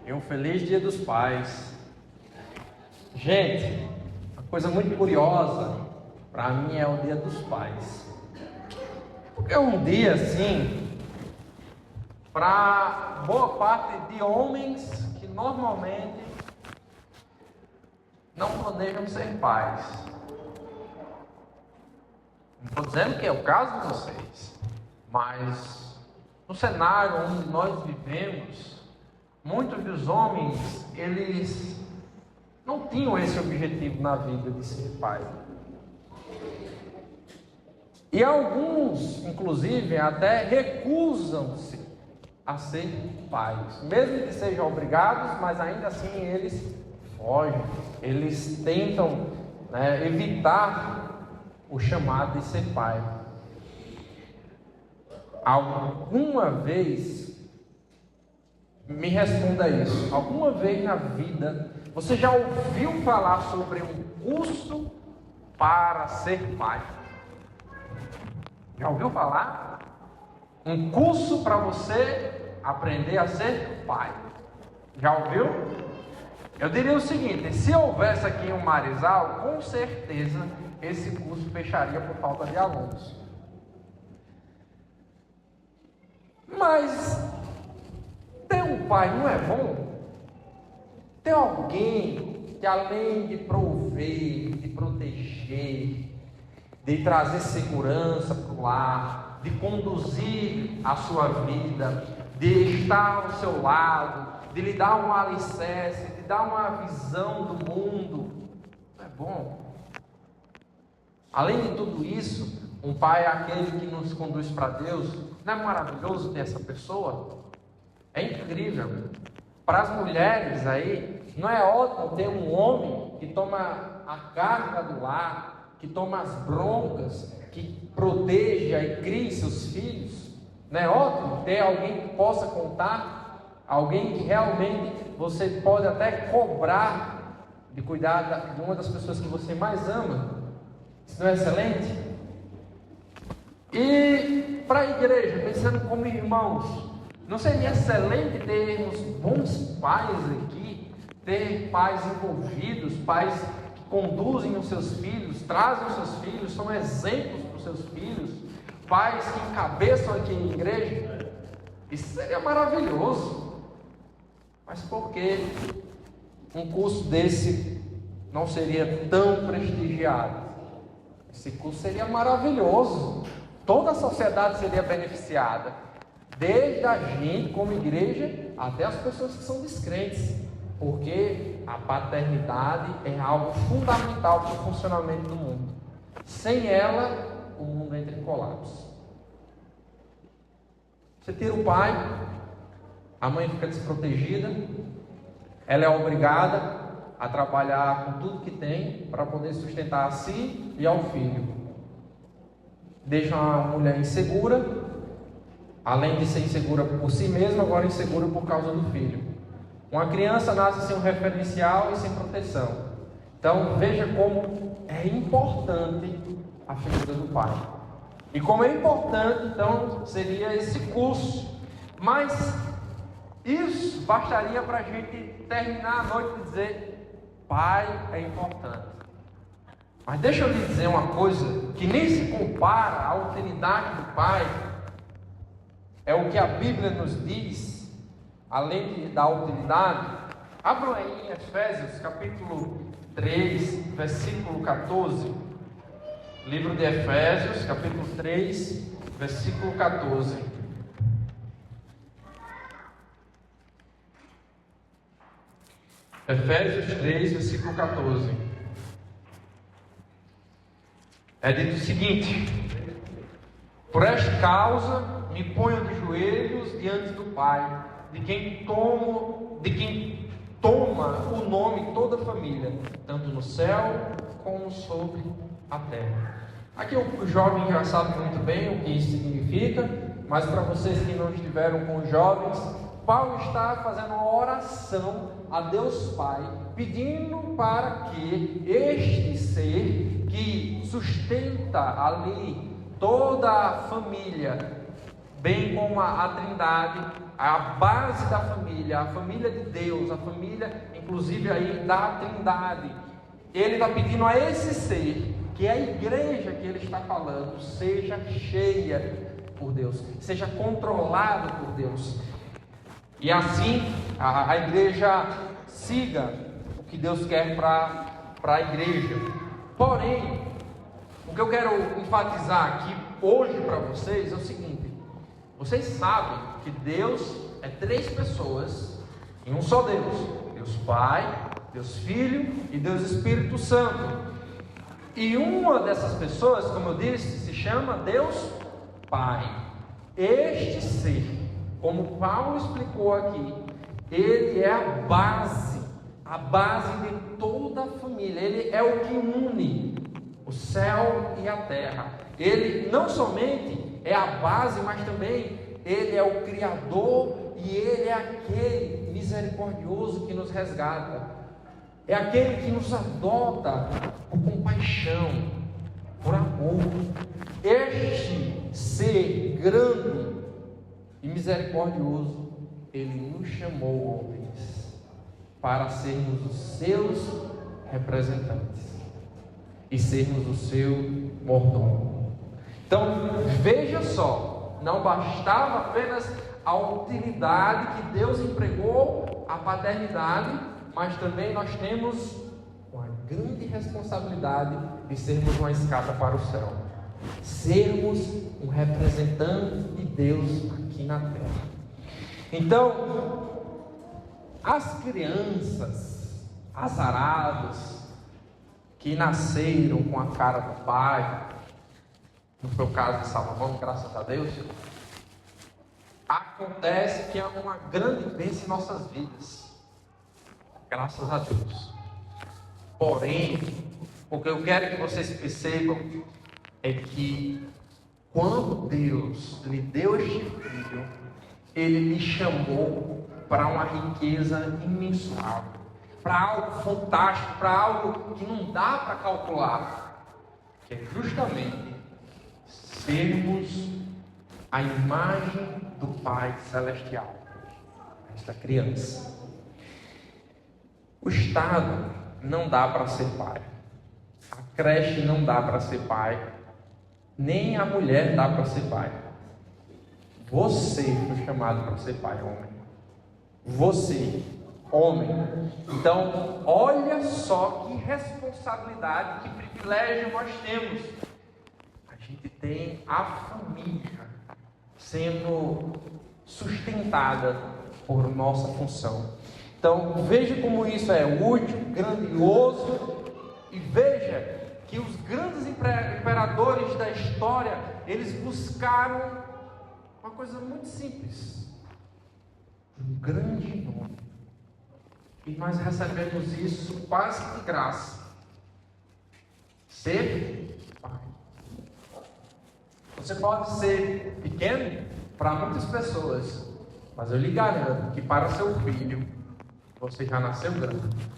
E um feliz Dia dos Pais. Gente, uma coisa muito curiosa para mim é o Dia dos Pais. Porque é um dia assim, para boa parte de homens que normalmente não planejam ser pais. Não estou dizendo que é o caso de vocês, mas no cenário onde nós vivemos, muitos dos homens, eles não tinham esse objetivo na vida de ser pai. E alguns, inclusive, até recusam-se a ser pais. Mesmo que sejam obrigados, mas ainda assim eles fogem. Eles tentam evitar o chamado de ser pai. Alguma vez, me responda isso, alguma vez na vida, você já ouviu falar sobre um curso para ser pai? Já ouviu falar? Um curso para você aprender a ser pai. Já ouviu? Eu diria o seguinte: se houvesse aqui um Marizal, com certeza esse curso fecharia por falta de alunos. Mas ter um pai não é bom? Ter alguém que, além de prover, de proteger, de trazer segurança para o lar, de conduzir a sua vida, de estar ao seu lado, de lhe dar um alicerce, de dar uma visão do mundo, não é bom? Além de tudo isso, um pai é aquele que nos conduz para Deus. Não é maravilhoso ter essa pessoa? É incrível. Para as mulheres aí, não é ótimo ter um homem que toma a carga do lar, que toma as broncas, que proteja e crie seus filhos? Não é ótimo ter alguém que possa contar, alguém que realmente você pode até cobrar de cuidar de uma das pessoas que você mais ama? Isso não é excelente? E para a igreja, pensando como irmãos, não seria excelente termos bons pais aqui, ter pais envolvidos, pais que conduzem os seus filhos, trazem os seus filhos, são exemplos para os seus filhos, pais que encabeçam aqui em igreja? Isso seria maravilhoso. Mas por que um curso desse não seria tão prestigiado? Esse curso seria maravilhoso, toda a sociedade seria beneficiada, desde a gente como igreja até as pessoas que são descrentes, porque a paternidade é algo fundamental para o funcionamento do mundo. Sem ela, o mundo entra em colapso. Você tira o pai, a mãe fica desprotegida, ela é obrigada a trabalhar com tudo que tem para poder sustentar a si e ao filho. Deixa uma mulher insegura, além de ser insegura por si mesma, agora insegura por causa do filho. Uma criança nasce sem um referencial e sem proteção. Então veja como é importante a figura do pai. E como é importante, então, seria esse curso. Mas isso bastaria para a gente terminar a noite e dizer: pai é importante. Mas deixa eu lhe dizer uma coisa que nem se compara à utilidade do pai. É o que a Bíblia nos diz, além da utilidade. Abram aí em Efésios capítulo 3, versículo 14. Livro de Efésios, capítulo 3, versículo 14. Efésios 3, versículo 14. É dito o seguinte: por esta causa me ponho de joelhos diante do Pai, de quem toma o nome toda a família, tanto no céu como sobre a terra. Aqui o jovem já sabe muito bem o que isso significa, mas para vocês que não estiveram com os jovens, Paulo está fazendo uma oração a Deus Pai, pedindo para que este ser que sustenta ali toda a família, bem como a Trindade, a base da família, a família de Deus, a família, inclusive aí da Trindade. Ele está pedindo a esse ser, que é a igreja que ele está falando, seja cheia por Deus, seja controlada por Deus. E assim a igreja siga o que Deus quer para a igreja. Porém, o que eu quero enfatizar aqui hoje para vocês é o seguinte: vocês sabem que Deus é 3 pessoas em um só Deus: Deus Pai, Deus Filho e Deus Espírito Santo. E uma dessas pessoas, como eu disse, se chama Deus Pai. Este ser, como Paulo explicou aqui, ele é a base de toda a família. Ele é o que une o céu e a terra. Ele não somente é a base, mas também ele é o Criador, e ele é aquele misericordioso que nos resgata. É aquele que nos adota por compaixão, por amor. Este ser grande e misericordioso, ele nos chamou, homens, para sermos os seus representantes e sermos o seu mordomo. Então, veja só, não bastava apenas a utilidade que Deus empregou a paternidade, mas também nós temos uma grande responsabilidade de sermos uma escada para o céu, sermos um representante de Deus aqui na terra. Então, as crianças azaradas que nasceram com a cara do pai, no meu caso de Salomão, graças a Deus, acontece que é uma grande bênção em nossas vidas, graças a Deus. Porém, o que eu quero que vocês percebam é que quando Deus lhe deu este filho, ele lhe chamou para uma riqueza imensurável, para algo fantástico, para algo que não dá para calcular, que é justamente sermos a imagem do Pai Celestial, esta criança. O Estado não dá para ser pai, a creche não dá para ser pai, nem a mulher dá para ser pai. Você foi chamado para ser pai, homem. Você, homem. Então, olha só que responsabilidade, que privilégio nós temos. A gente tem a família sendo sustentada por nossa função. Então, veja como isso é útil, grandioso, e veja que os grandes imperadores da história, eles buscaram uma coisa muito simples: um grande nome. E nós recebemos isso quase de graça: ser pai. Você pode ser pequeno para muitas pessoas, mas eu lhe garanto que para seu filho, você já nasceu grande.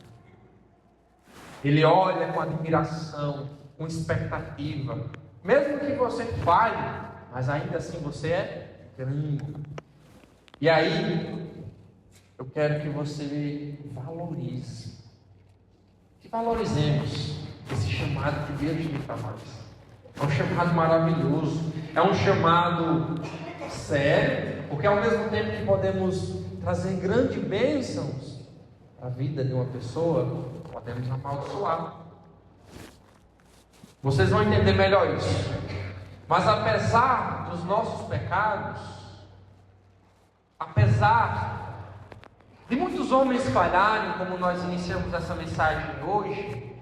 Ele olha com admiração, com expectativa, mesmo que você falhe, mas ainda assim você é grande. E aí, eu quero que você valorize, que valorizemos esse chamado que Deus tem para nós. É um chamado maravilhoso, é um chamado sério, porque ao mesmo tempo que podemos trazer grandes bênçãos a vida de uma pessoa, podemos amaldiçoar. Vocês vão entender melhor isso. Mas apesar dos nossos pecados, apesar de muitos homens falharem, como nós iniciamos essa mensagem hoje,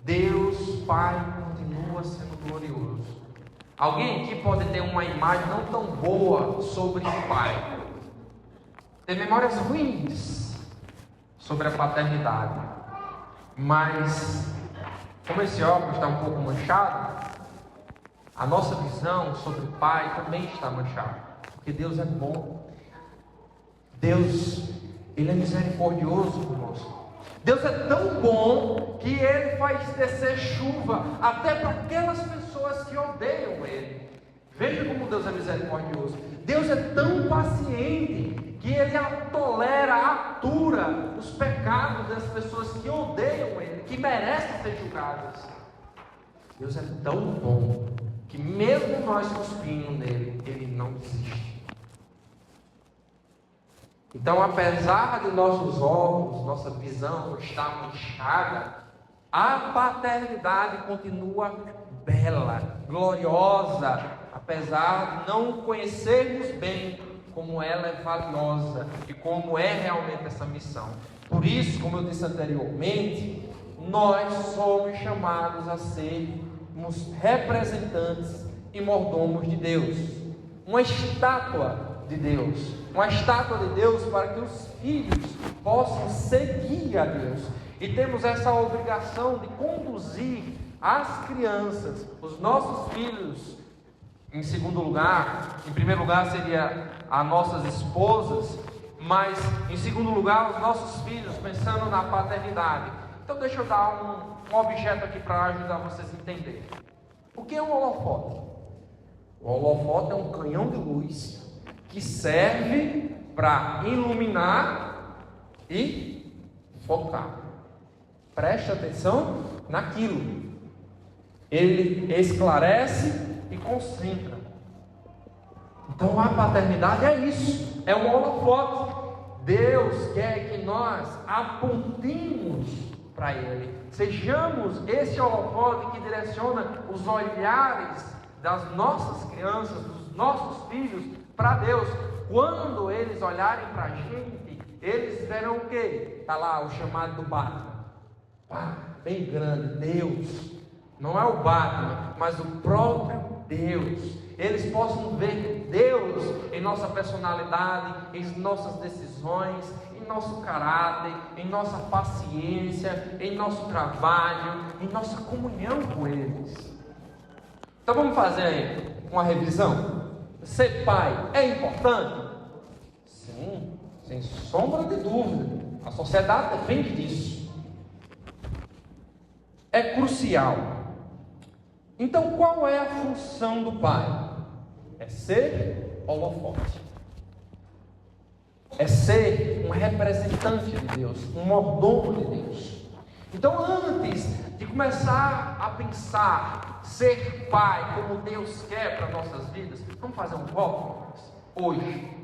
Deus Pai continua sendo glorioso. Alguém aqui pode ter uma imagem não tão boa sobre o Pai, ter memórias ruins sobre a paternidade, mas como esse óculos está um pouco manchado, a nossa visão sobre o Pai também está manchada, porque Deus é bom. Deus, Ele é misericordioso conosco. Deus é tão bom que Ele faz descer chuva até para aquelas pessoas que odeiam Ele. Veja como Deus é misericordioso. Deus é tão paciente que Ele tolera, atura os pecados das pessoas que odeiam Ele, que merecem ser julgadas. Deus é tão bom que mesmo nós cuspindo nele, Ele não desiste. Então, apesar de nossos olhos, nossa visão estar manchada, a paternidade continua bela, gloriosa, apesar de não conhecermos bem como ela é valiosa e como é realmente essa missão. Por isso, como eu disse anteriormente, nós somos chamados a sermos representantes e mordomos de Deus, uma estátua de Deus, uma estátua de Deus para que os filhos possam seguir a Deus. E temos essa obrigação de conduzir as crianças, os nossos filhos. Em segundo lugar, em primeiro lugar seria as nossas esposas, mas em segundo lugar os nossos filhos, pensando na paternidade. Então deixa eu dar um objeto aqui para ajudar vocês a entenderem. O que é um holofote? O holofote é um canhão de luz que serve para iluminar e focar. Preste atenção naquilo. Ele esclarece e concentra. Então a paternidade é isso, é um holofote. Deus quer que nós apontemos para Ele, sejamos esse holofote que direciona os olhares das nossas crianças, dos nossos filhos para Deus. Quando eles olharem para a gente, eles verão o quê? Está lá o chamado do Batman, bem grande, Deus. Não é o Batman, mas o próprio Deus. Eles possam ver Deus em nossa personalidade, em nossas decisões, em nosso caráter, em nossa paciência, em nosso trabalho, em nossa comunhão com eles. Então vamos fazer aí uma revisão. Ser pai é importante? Sim, sem sombra de dúvida. A sociedade depende disso. É crucial. Então, qual é a função do pai? É ser holofote. É ser um representante de Deus, um mordomo de Deus. Então, antes de começar a pensar ser pai como Deus quer para nossas vidas, vamos fazer um voto? Hoje,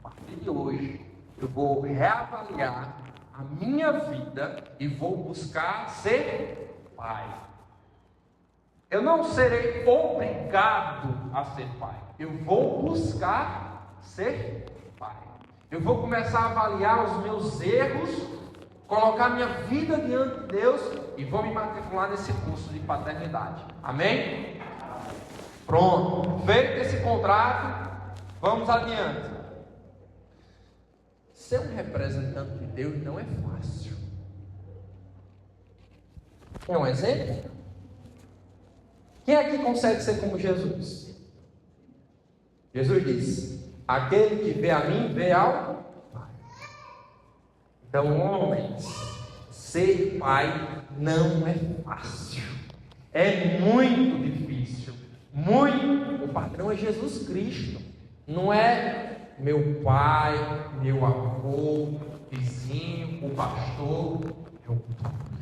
a partir de hoje, eu vou reavaliar a minha vida e vou buscar ser pai. Eu não serei obrigado a ser pai. Eu vou buscar ser pai. Eu vou começar a avaliar os meus erros, colocar minha vida diante de Deus e vou me matricular nesse curso de paternidade. Amém? Pronto. Feito esse contrato, vamos adiante. Ser um representante de Deus não é fácil. Quer um exemplo? Quem aqui consegue ser como Jesus? Jesus disse: aquele que vê a mim, vê ao Pai. Então, homens, ser pai não é fácil. É muito difícil. Muito. O padrão é Jesus Cristo. Não é meu pai, meu avô, vizinho, o pastor. É o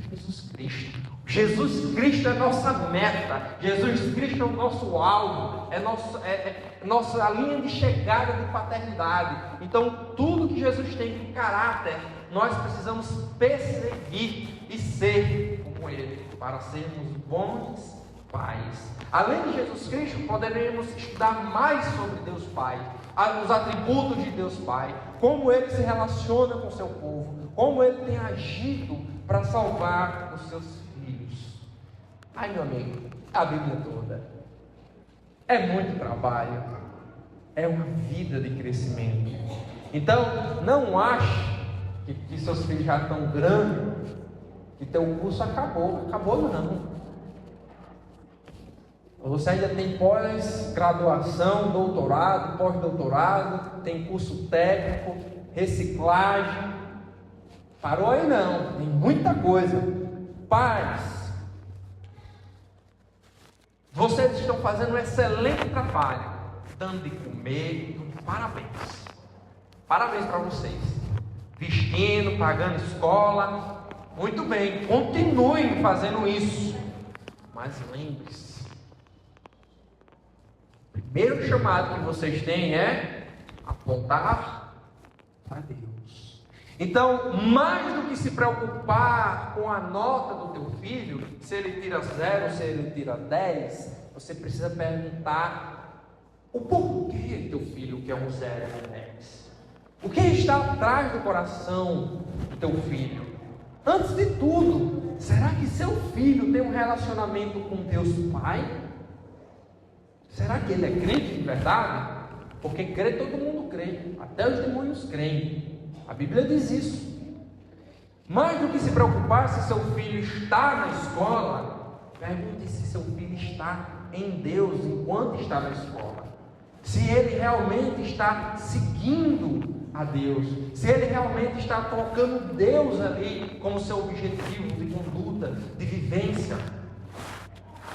Jesus Cristo. Jesus Cristo é nossa meta. Jesus Cristo é o nosso alvo. É nossa linha de chegada de paternidade. Então, tudo que Jesus tem de caráter, nós precisamos perseguir e ser como Ele, para sermos bons pais. Além de Jesus Cristo, poderemos estudar mais sobre Deus Pai, os atributos de Deus Pai, como Ele se relaciona com o seu povo, como Ele tem agido para salvar os seus filhos. Ai, meu amigo, a Bíblia toda é muito trabalho, é uma vida de crescimento. Então, não ache que seus filhos já estão grandes, que teu curso acabou não. Você ainda tem pós-graduação, doutorado, pós-doutorado, tem curso técnico, reciclagem. Parou aí não, tem muita coisa. Pais, vocês estão fazendo um excelente trabalho, dando de comer, parabéns. Parabéns para vocês. Vestindo, pagando escola. Muito bem, continuem fazendo isso. Mas lembre-se, o primeiro chamado que vocês têm é apontar para Deus. Então, mais do que se preocupar com a nota do teu filho, se ele tira 0, se ele tira 10, você precisa perguntar o porquê teu filho quer um 0 ou um 10. O que está atrás do coração do teu filho? Antes de tudo, será que seu filho tem um relacionamento com Deus Pai? Será que ele é crente de verdade? Porque crer todo mundo crê, até os demônios creem. A Bíblia diz isso. Mais do que se preocupar se seu filho está na escola, pergunte se seu filho está em Deus enquanto está na escola. Se ele realmente está seguindo a Deus, se ele realmente está colocando Deus ali como seu objetivo de conduta, de vivência.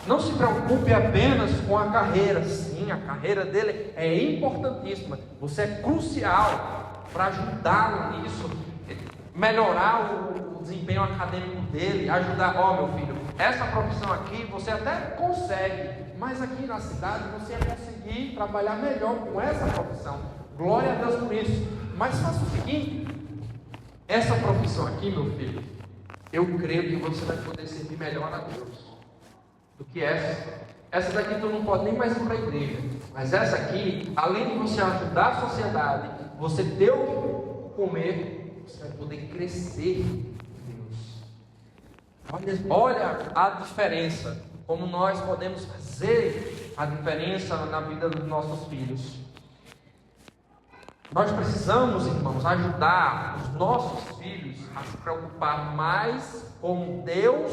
Não se preocupe apenas com a carreira. Sim, a carreira dele é importantíssima, você é crucial para ajudá-lo nisso, melhorar o desempenho acadêmico dele, ajudar. Meu filho, essa profissão aqui você até consegue, mas aqui na cidade você vai conseguir trabalhar melhor com essa profissão. Glória a Deus por isso. Mas faça o seguinte: essa profissão aqui, meu filho, eu creio que você vai poder servir melhor a Deus do que essa. Essa daqui tu não pode nem mais ir para a igreja, mas essa aqui, além de você ajudar a sociedade, você ter o que comer, você vai poder crescer em Deus. Olha a diferença, como nós podemos fazer a diferença na vida dos nossos filhos. Nós precisamos, irmãos, ajudar os nossos filhos a se preocupar mais com Deus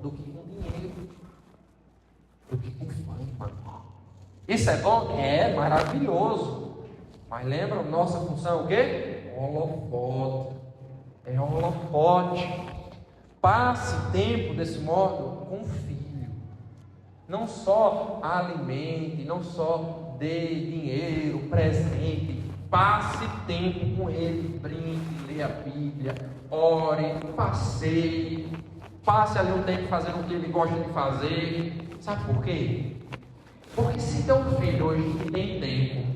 do que com dinheiro, do que com fama. Isso é bom? É maravilhoso. Mas lembra, nossa função é o quê? Holofote. É holofote. Passe tempo desse modo com o filho. Não só alimente, não só dê dinheiro, presente. Passe tempo com ele, brinque, leia a Bíblia, ore, passeie, passe ali um tempo fazendo o que ele gosta de fazer. Sabe por quê? Porque se teu filho hoje que tem tempo,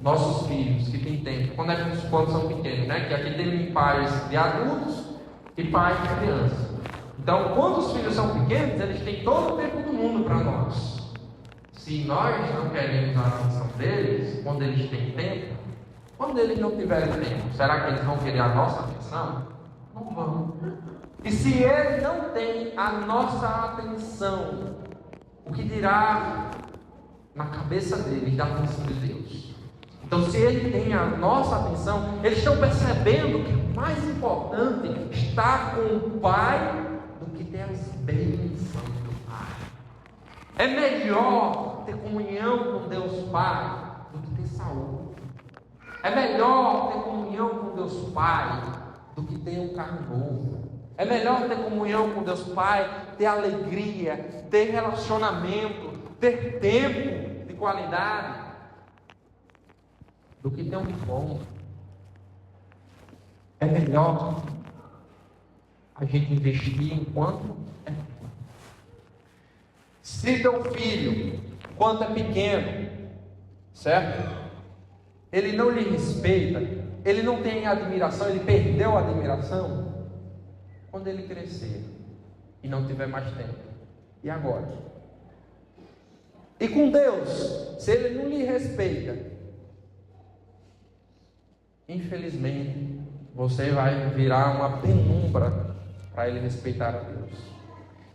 nossos filhos que têm tempo, quando são pequenos, né? Que aqui tem pais de adultos e pais de crianças. Então, quando os filhos são pequenos, eles têm todo o tempo do mundo para nós. Se nós não queremos a atenção deles, quando eles têm tempo, quando eles não tiverem tempo, será que eles vão querer a nossa atenção? Não vão. E se ele não tem a nossa atenção, o que dirá na cabeça deles da atenção de Deus? Então, se ele tem a nossa atenção, eles estão percebendo que é mais importante estar com o Pai do que ter as bênçãos do Pai. É melhor ter comunhão com Deus Pai do que ter saúde. É melhor ter comunhão com Deus Pai do que ter um carro novo. É melhor ter comunhão com Deus Pai, ter alegria, ter relacionamento, ter tempo de qualidade, do que ter um diploma. É melhor a gente investir enquanto é tempo. Se teu filho, enquanto é pequeno, certo? Ele não lhe respeita, ele não tem admiração, ele perdeu a admiração. Quando ele crescer e não tiver mais tempo, e agora? E com Deus, se ele não lhe respeita, infelizmente você vai virar uma penumbra para ele respeitar a Deus.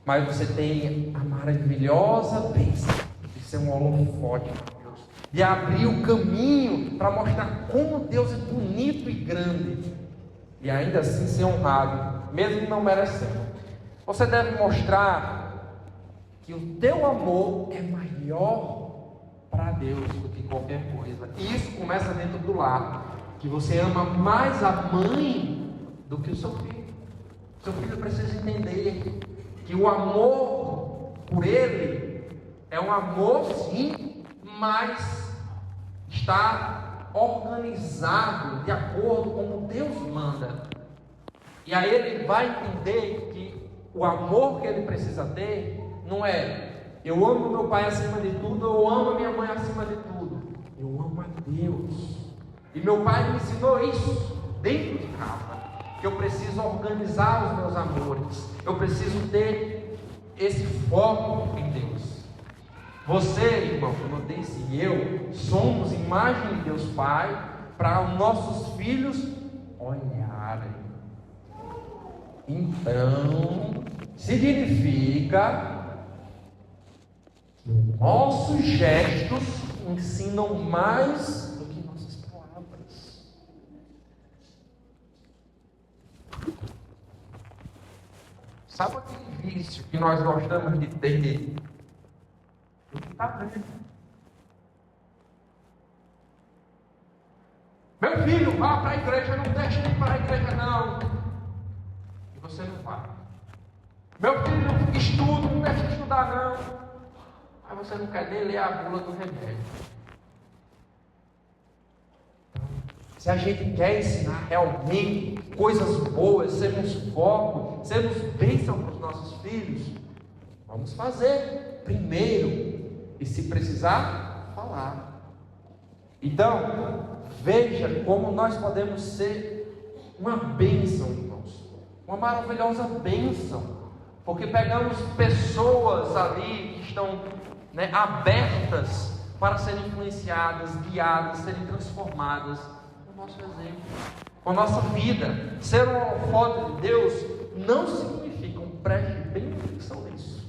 Mas você tem a maravilhosa bênção de ser um holofote para Deus, de abrir o caminho para mostrar como Deus é bonito e grande, e ainda assim ser honrado, mesmo não merecendo. Você deve mostrar que o teu amor é maior para Deus do que qualquer coisa. E isso começa dentro do lar, que você ama mais a mãe do que o seu filho. Seu filho precisa entender que o amor por ele é um amor sim, mas está organizado de acordo com o que Deus manda. E aí ele vai entender que o amor que ele precisa ter não é eu amo meu pai acima de tudo, eu amo a minha mãe acima de tudo. Eu amo a Deus. E meu pai me ensinou isso dentro de casa, que eu preciso organizar os meus amores, eu preciso ter esse foco em Deus. Você, irmão, como eu disse, e eu somos imagem de Deus Pai para os nossos filhos olharem. Então, significa que nossos gestos ensinam mais do que nossas palavras. Sabe aquele vício que nós gostamos de ter? Está vendo? Meu filho, vá para a igreja, não deixe de ir para a igreja não. E você não vai. Meu filho, estuda, não deixe de estudar não. Aí você não quer nem ler a bula do remédio. Se a gente quer ensinar realmente coisas boas, sermos foco, sermos bênção para os nossos filhos, vamos fazer primeiro. E se precisar, falar. Então, veja como nós podemos ser uma bênção, irmãos. Uma maravilhosa bênção. Porque pegamos pessoas ali que estão abertas para serem influenciadas, guiadas, serem transformadas com o nosso exemplo, com a nossa vida. Ser um holofote de Deus não significa, preste bem atenção nisso,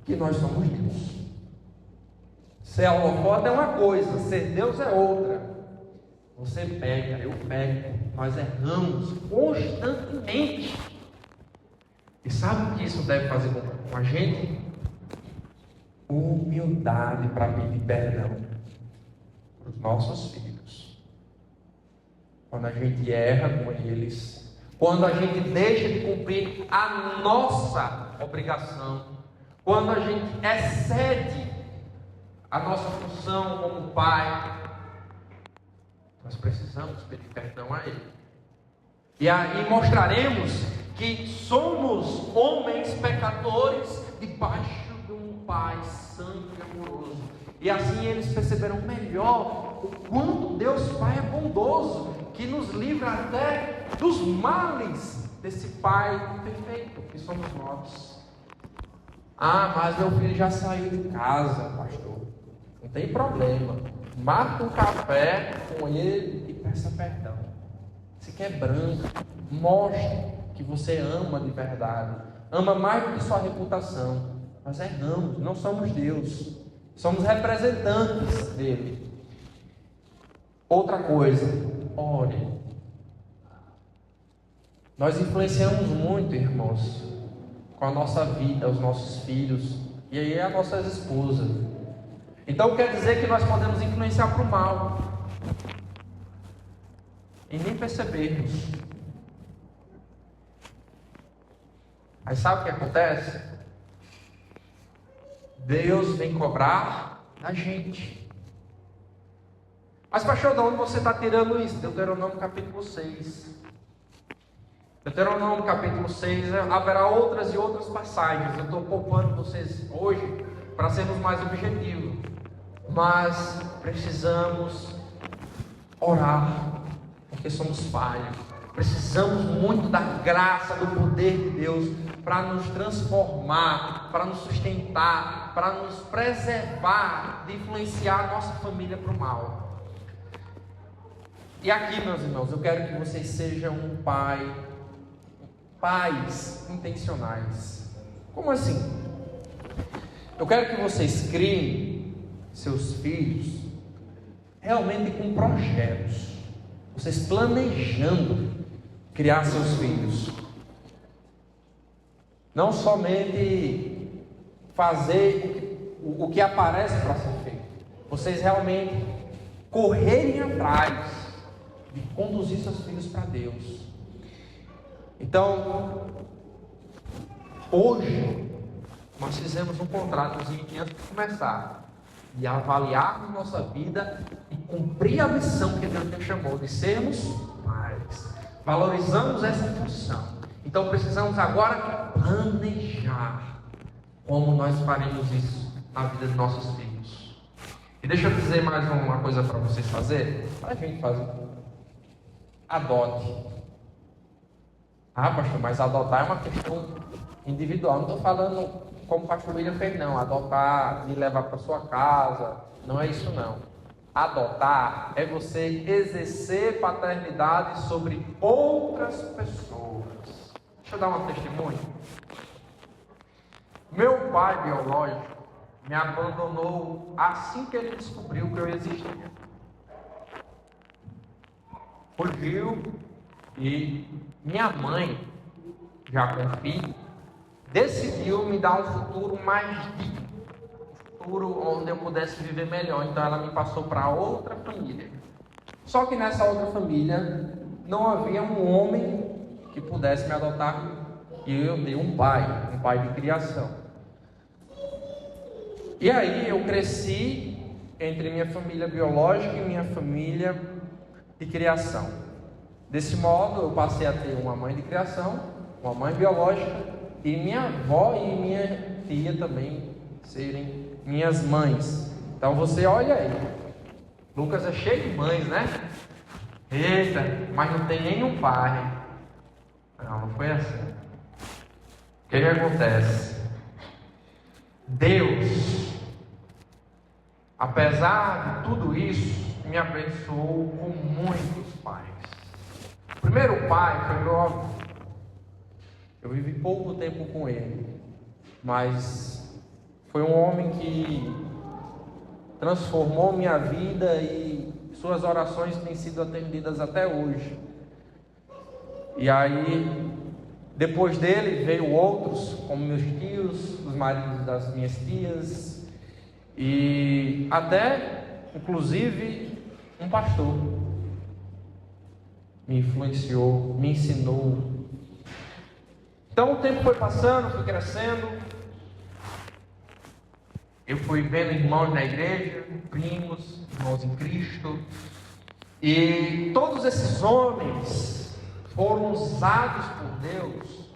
que nós somos Deus. Ser holofote é uma coisa, ser Deus é outra. Você peca, eu peco, nós erramos constantemente. E sabe o que isso deve fazer com a gente? Humildade para pedir perdão para os nossos filhos. Quando a gente erra com eles, quando a gente deixa de cumprir a nossa obrigação, quando a gente excede a nossa função como pai, nós precisamos pedir perdão a Ele. E aí mostraremos que somos homens pecadores debaixo de um Pai santo e amoroso. E assim eles perceberão melhor o quanto Deus Pai é bondoso, que nos livra até dos males desse Pai perfeito que somos nós. Ah, mas meu filho já saiu de casa, pastor. Não tem problema. Marca um café com ele e peça perdão. Se quebrando, mostre que você ama de verdade. Ama mais do que sua reputação. Nós erramos, não somos Deus. Somos representantes dele. Outra coisa, ore. Nós influenciamos muito, irmãos, com a nossa vida, os nossos filhos, e aí as nossas esposas. Então quer dizer que nós podemos influenciar para o mal e nem percebermos. Aí sabe o que acontece? Deus vem cobrar da gente. Mas pastor, de onde você está tirando isso? Deuteronômio capítulo 6. Deuteronômio capítulo 6, haverá outras e outras passagens. Eu estou poupando vocês hoje para sermos mais objetivos. Mas precisamos orar, porque somos falhos. Precisamos muito da graça, do poder de Deus para nos transformar, para nos sustentar, para nos preservar de influenciar a nossa família para o mal. E aqui, meus irmãos, eu quero que vocês sejam pais intencionais. Como assim? Eu quero que vocês criem seus filhos realmente com projetos, vocês planejando criar seus filhos, não somente fazer o que aparece para ser feito, vocês realmente correrem atrás de conduzir seus filhos para Deus. Então, hoje nós fizemos um contratozinho aqui antes de começar, de avaliar nossa vida e cumprir a missão que Deus nos chamou, de sermos pais. Valorizamos essa função. Então precisamos agora planejar como nós faremos isso na vida de nossos filhos. E deixa eu dizer mais uma coisa para vocês fazerem. Para a gente fazer. Adote. Ah, pastor, mas adotar é uma questão individual. Não estou falando como o pastor William fez, não. Adotar e levar para sua casa. Não é isso, não. Adotar é você exercer paternidade sobre outras pessoas. Deixa eu dar um testemunho. Meu pai biológico me abandonou assim que ele descobriu que eu existia. Fugiu e minha mãe, já com filho, decidiu me dar um futuro mais digno, um futuro onde eu pudesse viver melhor. Então ela me passou para outra família. Só que nessa outra família não havia um homem que pudesse me adotar, e eu dei um pai de criação. E aí eu cresci entre minha família biológica e minha família de criação. Desse modo eu passei a ter uma mãe de criação, uma mãe biológica, e minha avó e minha tia também serem minhas mães. Então você olha aí, Lucas é cheio de mães, né? Eita, mas não tem nenhum pai. Não foi assim. O que acontece? Deus, apesar de tudo isso, me abençoou com muitos pais. O primeiro pai foi meu avô. Eu vivi pouco tempo com ele, mas foi um homem que transformou minha vida e suas orações têm sido atendidas até hoje. E aí, depois dele veio outros, como meus tios, os maridos das minhas tias, e até, inclusive, um pastor me influenciou, me ensinou. Então o tempo foi passando, fui crescendo, eu fui vendo irmãos na igreja, primos, irmãos em Cristo, e todos esses homens foram usados por Deus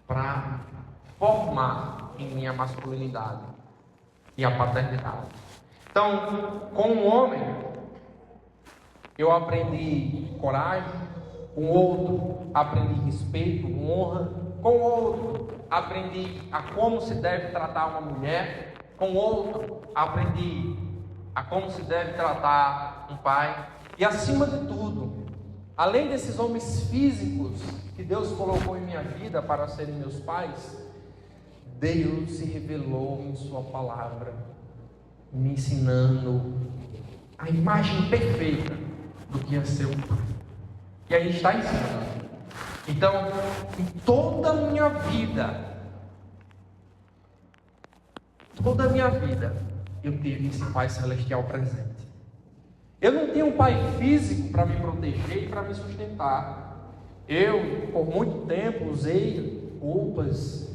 para formar em mim a masculinidade e a paternidade. Então, com um homem, eu aprendi coragem, com outro, aprendi respeito, honra, com outro, aprendi a como se deve tratar uma mulher, com outro, aprendi a como se deve tratar um pai, e acima de tudo, além desses homens físicos que Deus colocou em minha vida para serem meus pais, Deus se revelou em sua palavra, me ensinando a imagem perfeita do que é ser um pai. E a gente está ensinando. Então, em toda a minha vida, eu tive esse Pai Celestial presente. Eu não tenho um pai físico para me proteger e para me sustentar. Eu, por muito tempo, usei roupas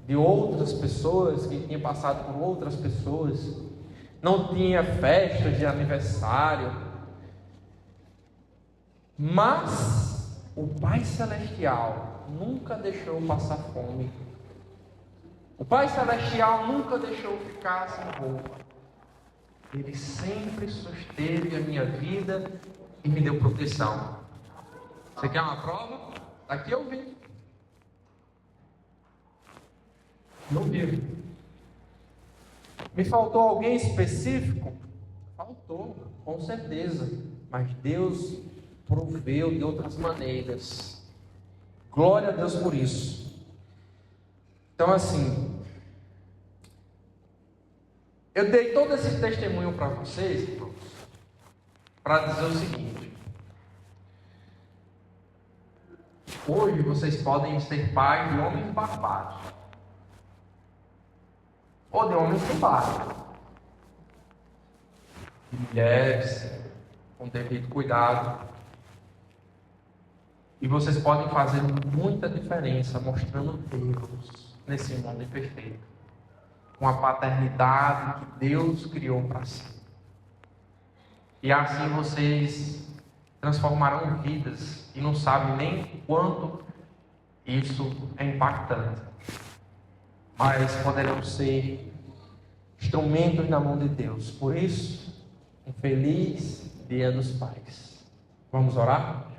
de outras pessoas, que tinham passado por outras pessoas. Não tinha festa de aniversário. Mas o Pai Celestial nunca deixou eu passar fome. O Pai Celestial nunca deixou eu ficar sem roupa. Ele sempre susteve a minha vida e me deu proteção. Você quer uma prova? Aqui eu vi. Não vi. Me faltou alguém específico? Faltou, com certeza. Mas Deus proveu de outras maneiras. Glória a Deus por isso. Então assim, eu dei todo esse testemunho para vocês, irmãos, para dizer o seguinte: hoje vocês podem ser pais de homens barbados, ou de homens sem barba, de mulheres com devido cuidado, e vocês podem fazer muita diferença mostrando Deus nesse mundo imperfeito, com a paternidade que Deus criou para si. E assim vocês transformarão vidas e não sabem nem quanto isso é impactante. Mas poderão ser instrumentos na mão de Deus. Por isso, um feliz Dia dos Pais. Vamos orar?